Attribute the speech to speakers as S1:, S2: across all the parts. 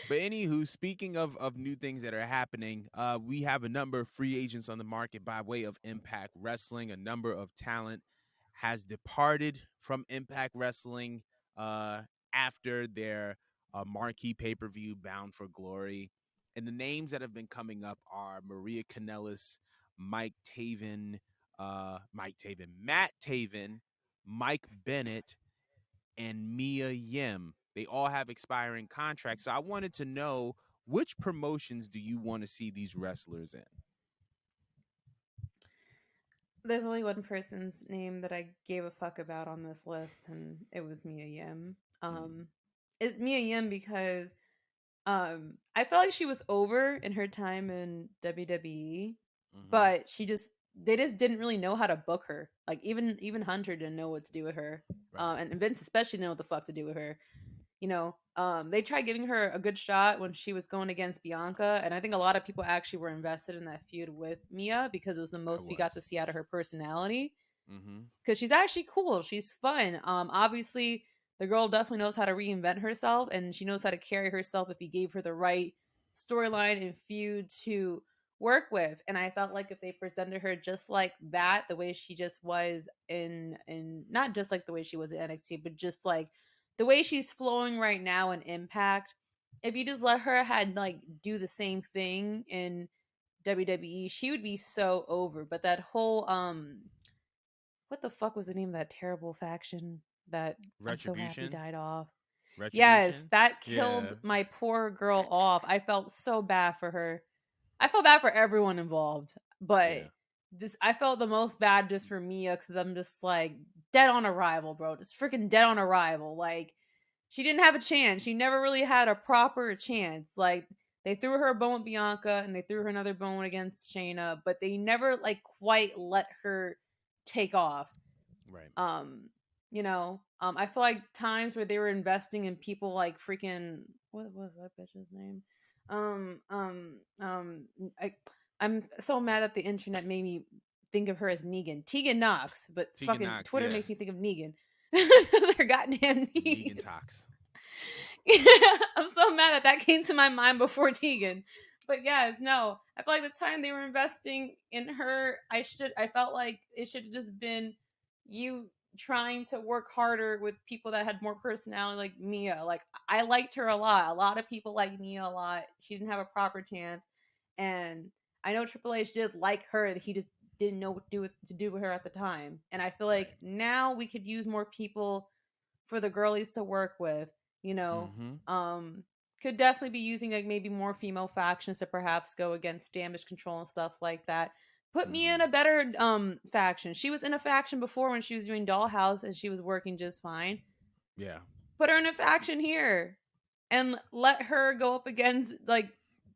S1: But anywho, speaking of new things that are happening, we have a number of free agents on the market by way of Impact Wrestling. A number of talent has departed from Impact Wrestling after their marquee pay-per-view Bound for Glory. And the names that have been coming up are Maria Kanellis, Matt Taven, Mike Bennett, and Mia Yim. They all have expiring contracts. So I wanted to know, which promotions do you want to see these wrestlers in?
S2: There's only one person's name that I gave a fuck about on this list, and it was Mia Yim. It's Mia Yim because I felt like she was over in her time in WWE,
S1: Mm-hmm.
S2: but they just didn't really know how to book her. Like even Hunter didn't know what to do with her,
S1: Right.
S2: and Vince especially didn't know what the fuck to do with her. They tried giving her a good shot when she was going against Bianca, and I think a lot of people actually were invested in that feud with Mia because it was the
S1: I
S2: most we got
S1: was.
S2: to see out of her personality.
S1: Mm-hmm.
S2: Because she's actually cool, she's fun. Obviously, the girl definitely knows how to reinvent herself, and she knows how to carry herself if you gave her the right storyline and feud to work with. And I felt like if they presented her just like that, the way she just was in not just like the way she was in NXT, but just like the way she's flowing right now in Impact, if you just let her had like do the same thing in WWE, she would be so over. But that whole what the fuck was the name of that terrible faction that I'm so happy
S1: Retribution.
S2: died off? Yes,
S1: Retribution.
S2: that
S1: Yeah.
S2: killed my poor girl off. I felt so bad for her. I felt bad for everyone involved, but
S1: Yeah.
S2: just I felt the most bad just for Mia because I'm just like dead on arrival, bro. Just freaking dead on arrival. Like she didn't have a chance. She never really had a proper chance. Like they threw her a bone with Bianca and they threw her another bone against Shayna, but they never like quite let her take off.
S1: Right.
S2: um I feel like times where they were investing in people like freaking what was that bitch's name? um um um I I'm so mad that the internet made me think of her as Tegan Knox, but
S1: Tegan
S2: fucking
S1: Knox.
S2: Twitter
S1: Yeah.
S2: makes me think of Negan. Because her goddamn
S1: Negan
S2: knees.
S1: Tox.
S2: I'm so mad that that came to my mind before Tegan. But yes, no, I feel like the time they were investing in her, I felt like it should have just been you trying to work harder with people that had more personality, like Mia. Like I liked her a lot. A lot of people liked Mia a lot. She didn't have a proper chance, and I know Triple H did like her. He just didn't know what to do with her at the time. And I feel like
S1: Right.
S2: now we could use more people for the girlies to work with. You know,
S1: Mm-hmm.
S2: could definitely be using like maybe more female factions to perhaps go against damage control and stuff like that. Put me
S1: Mm-hmm.
S2: in a better faction. She was in a faction before when she was doing Dollhouse and she was working just fine.
S1: Yeah.
S2: Put her in a faction here and let her go up against like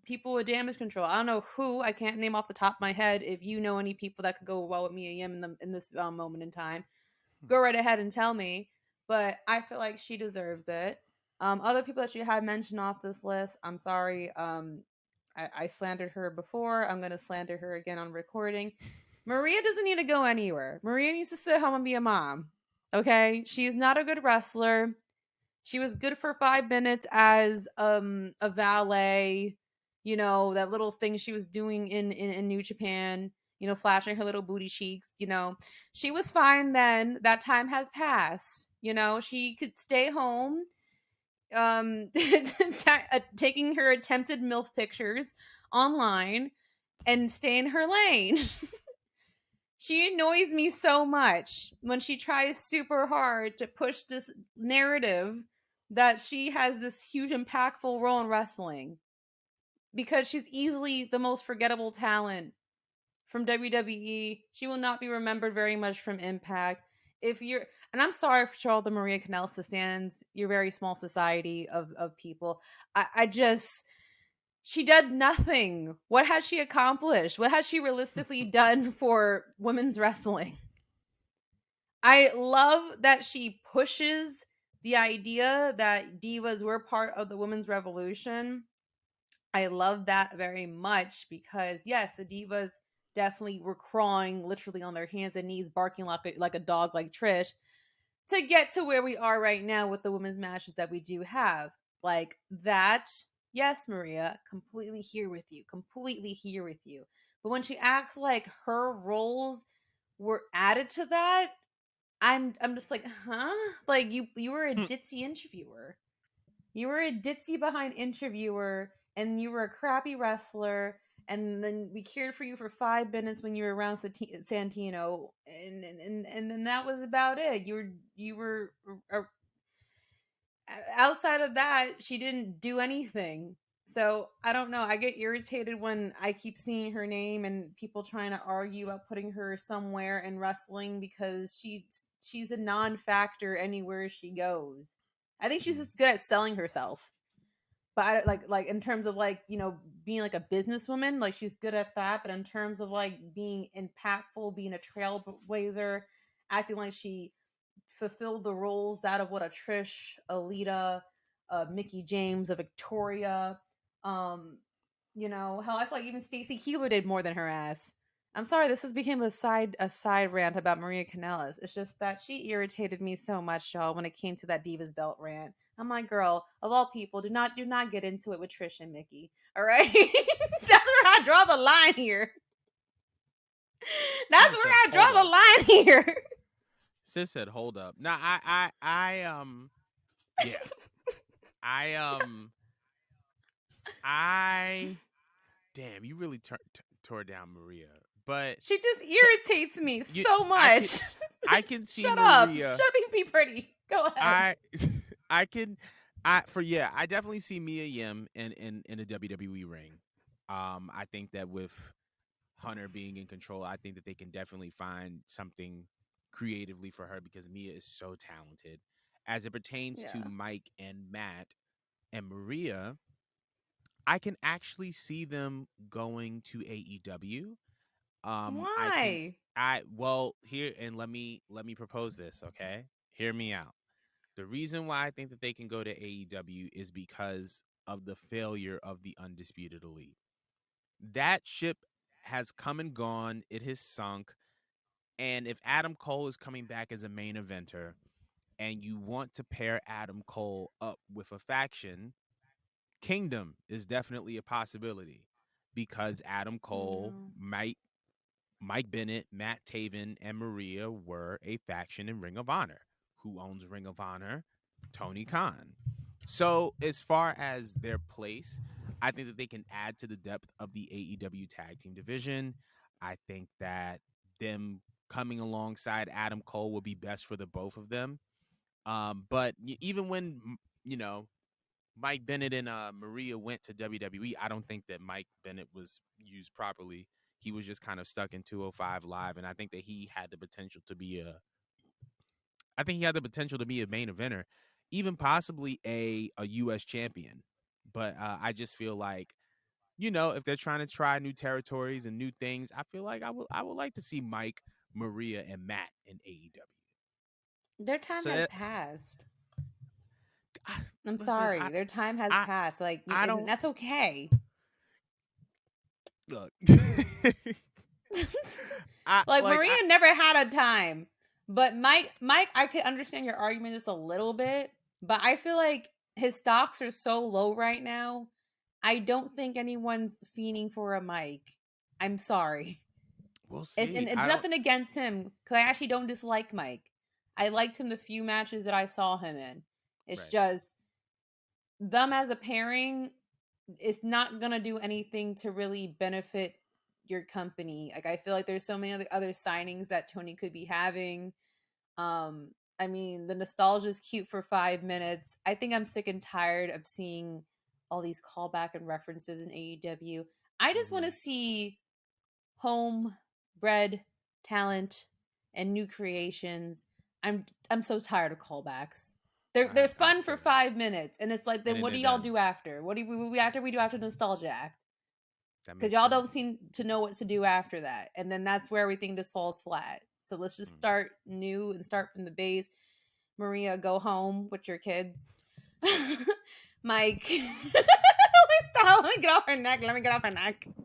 S2: people with damage control. I don't know who. I can't name off the top of my head. If you know any people that could go well with Mia Yim in this moment in time, go right ahead and tell me. But I feel like she deserves it. Other people that you had mentioned off this list, I'm sorry. I slandered her before. I'm gonna slander her again on recording. Maria doesn't need to go anywhere. Maria needs to sit home and be a mom. Okay, she's not a good wrestler. She was good for 5 minutes as a valet. You know that little thing she was doing in New Japan. You know, flashing her little booty cheeks. You know, she was fine then. That time has passed. You know, she could stay home, taking her attempted MILF pictures online and stay in her lane. She annoys me so much when she tries super hard to push this narrative that she has this huge impactful role in wrestling because she's easily the most forgettable talent from WWE. She will not be remembered very much from Impact. If you're, and I'm sorry for all the Maria Kanellis stands, your very small society of people. I just, she did nothing. What has she accomplished? What has she realistically done for women's wrestling? I love that she pushes the idea that divas were part of the women's revolution. I love that very much because yes, the divas definitely were crawling literally on their hands and knees, barking like a dog like Trish to get to where we are right now with the women's matches that we do have. Like that Yes, Maria, completely here with you. Completely here with you. But when she acts like her roles were added to that, I'm just like, huh? Like you were a ditzy interviewer. You were a ditzy behind interviewer, and you were a crappy wrestler. And then we cared for you for 5 minutes when you were around Santino, and then that was about it. You were outside of that, she didn't do anything. So I don't know. I get irritated when I keep seeing her name and people trying to argue about putting her somewhere in wrestling because she's a non-factor anywhere she goes. I think she's just good at selling herself. But like in terms of like, being like a businesswoman, like she's good at that. But in terms of like being impactful, being a trailblazer, acting like she fulfilled the roles that of what a Trish, a Lita, a Mickey James, a Victoria, um, hell, I feel like even Stacy Keeler did more than her ass. I'm sorry, this has become a side rant about Maria Kanellis. It's just that she irritated me so much, y'all, when it came to that Divas Belt rant. I'm like, girl, of all people, do not get into it with Trish and Mickey. All right, that's where I draw the line here. That's
S1: Sis
S2: where
S1: said,
S2: I
S1: "Hold
S2: draw the
S1: up."
S2: line here.
S1: Sis said, "Hold up." Now, yeah, I I damn, you really tore down Maria. But
S2: She just
S1: so
S2: irritates me
S1: you,
S2: so much.
S1: I can see
S2: Shut up.
S1: Maria.
S2: Stop being pretty. Go ahead.
S1: I, I can, I definitely see Mia Yim in a WWE ring. I think that with Hunter being in control, I think that they can definitely find something creatively for her because Mia is so talented. As it pertains to
S2: Yeah.
S1: Mike and Matt and Maria, I can actually see them going to AEW. I can
S2: Why?
S1: I well here and let me propose this, okay? Hear me out. The reason why I think that they can go to AEW is because of the failure of the Undisputed Elite. That ship has come and gone, it has sunk, and if Adam Cole is coming back as a main eventer and you want to pair Adam Cole up with a faction, Kingdom is definitely a possibility because Adam Cole,
S2: No.
S1: Mike Bennett, Matt Taven, and Maria were a faction in Ring of Honor. Who owns Ring of Honor? Tony Khan. So, as far as their place, I think that they can add to the depth of the AEW tag team division. I think that them coming alongside Adam Cole will be best for the both of them. But even when, you know, Mike Bennett and Maria went to WWE, I don't think that Mike Bennett was used properly. He was just kind of stuck in 205 Live, and I think that he had the potential to be a main eventer, even possibly a U.S. champion. But I just feel like, if they're trying to try new territories and new things, I feel like I would like to see Mike, Maria, and Matt in AEW.
S2: Their time
S1: So
S2: has
S1: that
S2: passed.
S1: I,
S2: I'm
S1: listen,
S2: sorry. Their time has
S1: I
S2: passed. Like,
S1: I
S2: and
S1: don't
S2: that's okay.
S1: look. I
S2: Like
S1: like
S2: Maria
S1: I
S2: never had a time. But Mike, I could understand your argument just a little bit, but I feel like his stocks are so low right now. I don't think anyone's fiending for a Mike. I'm sorry.
S1: We'll
S2: And
S1: see.
S2: it's
S1: I don't
S2: nothing against him because I actually don't dislike Mike. I liked him the few matches that I saw him in. It's
S1: right.
S2: just them as a pairing. It's not gonna do anything to really benefit your company. Like I feel like there's so many other signings that Tony could be having. I mean, the nostalgia is cute for 5 minutes. I think I'm sick and tired of seeing all these callback and references in AEW. I just want to
S1: Mhm.
S2: see homebred talent and new creations. I'm so tired of callbacks. They're
S1: I
S2: fun for
S1: feel that.
S2: 5 minutes, and it's like,
S1: And
S2: then
S1: then
S2: what
S1: they're
S2: do y'all
S1: done.
S2: do after? What do we do after Nostalgia Act?
S1: That
S2: Because
S1: makes
S2: y'all
S1: sense.
S2: don't seem to know what to do after that, and then that's where everything just falls flat. So let's just
S1: Mm.
S2: start new and start from the base. Maria, go home with your kids. Mike, stop. Let me get off her neck. Let me get off her neck.
S1: I'm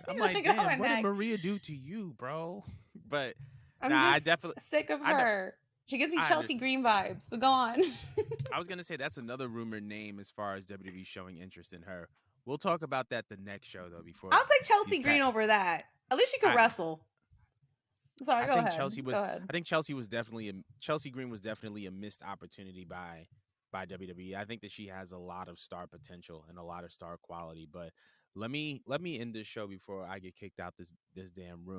S2: Let me
S1: like,
S2: get off
S1: damn,
S2: her
S1: what did
S2: neck.
S1: Maria do to you, bro? But nah,
S2: I'm just sick of
S1: I de-
S2: her. She gives me
S1: I
S2: Chelsea
S1: understand.
S2: Green vibes, but go on.
S1: I was gonna say that's another rumored name as far as WWE showing interest in her. We'll talk about that the next show though. Before
S2: I'll take
S1: these
S2: Chelsea Green
S1: pat,
S2: over that. At least she could
S1: I
S2: wrestle. Sorry,
S1: I
S2: go
S1: think
S2: ahead.
S1: Chelsea
S2: Go
S1: was.
S2: ahead.
S1: I think Chelsea Green was definitely a missed opportunity by WWE. I think that she has a lot of star potential and a lot of star quality. But let me end this show before I get kicked out this damn room.